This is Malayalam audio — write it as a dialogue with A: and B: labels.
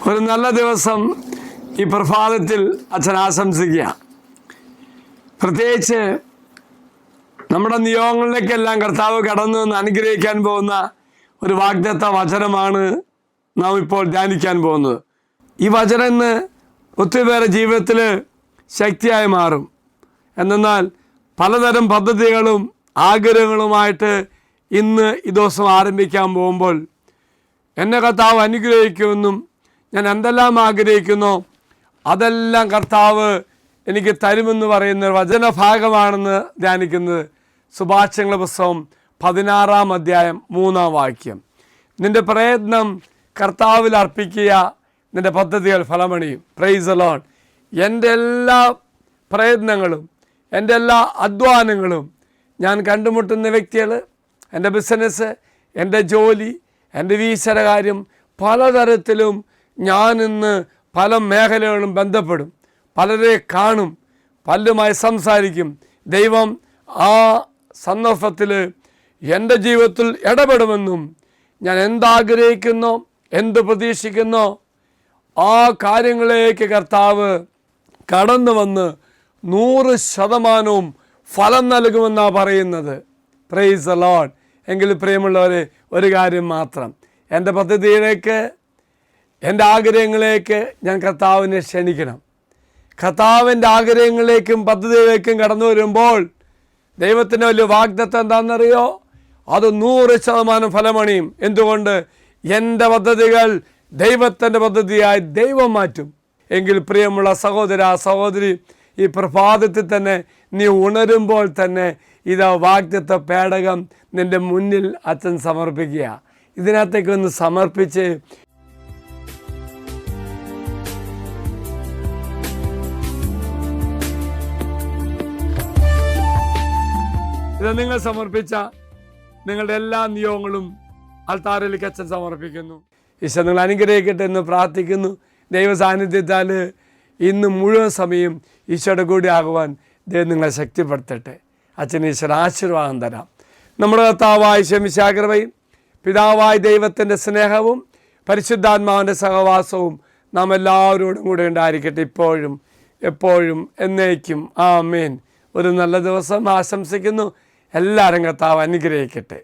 A: ഒരു നല്ല ദിവസം ഈ പ്രഭാതത്തിൽ അച്ഛൻ ആശംസിക്കുക. പ്രത്യേകിച്ച് നമ്മുടെ നിയോഗങ്ങളിലേക്കെല്ലാം കർത്താവ് കടന്നു വന്ന് അനുഗ്രഹിക്കാൻ പോകുന്ന ഒരു വാഗ്ദത്ത വചനമാണ് നാം ഇപ്പോൾ ധ്യാനിക്കാൻ പോകുന്നത്. ഈ വചനം ഇന്ന് ഒത്തിരി പേരുടെ ജീവിതത്തിൽ ശക്തിയായി മാറും. എന്നാൽ പലതരം പദ്ധതികളും ആഗ്രഹങ്ങളുമായിട്ട് ഇന്ന് ഈ ദിവസം ആരംഭിക്കാൻ പോകുമ്പോൾ എന്നെ കർത്താവ് അനുഗ്രഹിക്കുമെന്നും ഞാൻ എന്തെല്ലാം ആഗ്രഹിക്കുന്നോ അതെല്ലാം കർത്താവ് എനിക്ക് തരുമെന്ന് പറയുന്ന വചനഭാഗമാണെന്ന് ധ്യാനിക്കുന്നത്. സുഭാഷിതങ്ങളുടെ പുസ്തകം 16-ാം അധ്യായം 3-ാം വാക്യം. നിൻ്റെ പ്രയത്നം കർത്താവിൽ അർപ്പിക്കുക, നിൻ്റെ പദ്ധതികൾ ഫലമണിയും. Praise the Lord. എൻ്റെ എല്ലാ പ്രയത്നങ്ങളും എൻ്റെ എല്ലാ അധ്വാനങ്ങളും ഞാൻ കണ്ടുമുട്ടുന്ന വ്യക്തികൾ, എൻ്റെ ബിസിനസ്, എൻ്റെ ജോലി, എൻ്റെ വീശര കാര്യം, പലതരത്തിലും ഞാൻ ഇന്ന് പല മേഖലകളും ബന്ധപ്പെടും, പലരെ കാണും, പലരുമായി സംസാരിക്കും. ദൈവം ആ സന്ദർഭത്തിൽ എൻ്റെ ജീവിതത്തിൽ ഇടപെടുമെന്നും ഞാൻ എന്താഗ്രഹിക്കുന്നോ എന്ത് പ്രതീക്ഷിക്കുന്നോ ആ കാര്യങ്ങളിലേക്ക് കർത്താവ് കടന്നു വന്ന് 100% ഫലം നൽകുമെന്നാണ് പറയുന്നത്. Praise the Lord. എങ്കിൽ പ്രിയമുള്ളവരെ, ഒരു കാര്യം മാത്രം, എൻ്റെ പദ്ധതിയിലേക്ക്, എൻ്റെ ആഗ്രഹങ്ങളിലേക്ക് ഞാൻ കർത്താവിനെ ക്ഷണിക്കണം. കർത്താവിൻ്റെ ആഗ്രഹങ്ങളിലേക്കും പദ്ധതിയിലേക്കും കടന്നു വരുമ്പോൾ ദൈവത്തിൻ്റെ വലിയ വാഗ്ദത്തം എന്താണെന്നറിയോ? അത് 100% ഫലമണിയും. എന്തുകൊണ്ട്? എൻ്റെ പദ്ധതികൾ ദൈവത്തിൻ്റെ പദ്ധതിയായി ദൈവം മാറ്റും. എങ്കിൽ പ്രിയമുള്ള സഹോദര സഹോദരി, ഈ പ്രഭാതത്തിൽ തന്നെ നീ ഉണരുമ്പോൾ തന്നെ ഇതാ വാഗ്ദത്ത പേടകം നിൻ്റെ മുന്നിൽ അച്ഛൻ സമർപ്പിക്കുക. ഇതിനകത്തേക്കൊന്ന് സമർപ്പിച്ച് ഇത് നിങ്ങൾ സമർപ്പിച്ച നിങ്ങളുടെ എല്ലാ നിയോഗങ്ങളും അൾത്താരയിലേക്ക് അച്ഛൻ സമർപ്പിക്കുന്നു. ഈശോ നിങ്ങൾ അനുഗ്രഹിക്കട്ടെ എന്ന് പ്രാർത്ഥിക്കുന്നു. ദൈവ സാന്നിധ്യത്താൽ ഇന്ന് മുഴുവൻ സമയം ഈശോയുടെ കൂടി ആകുവാൻ ദൈവം നിങ്ങളെ ശക്തിപ്പെടുത്തട്ടെ. അച്ഛൻ ഈശ്വര ആശീർവാദം തരാം. നമ്മുടെ കർത്താവായ മിശിഹായുടെ കൃപയും പിതാവായ ദൈവത്തിൻ്റെ സ്നേഹവും പരിശുദ്ധാത്മാവിൻ്റെ സഹവാസവും നാം എല്ലാവരോടും കൂടെ ഉണ്ടായിരിക്കട്ടെ, ഇപ്പോഴും എപ്പോഴും എന്നേക്കും. ആമേൻ. ഒരു നല്ല ദിവസം ആശംസിക്കുന്നു. എല്ലാവരും കർത്താവ് അനുഗ്രഹിക്കട്ടെ.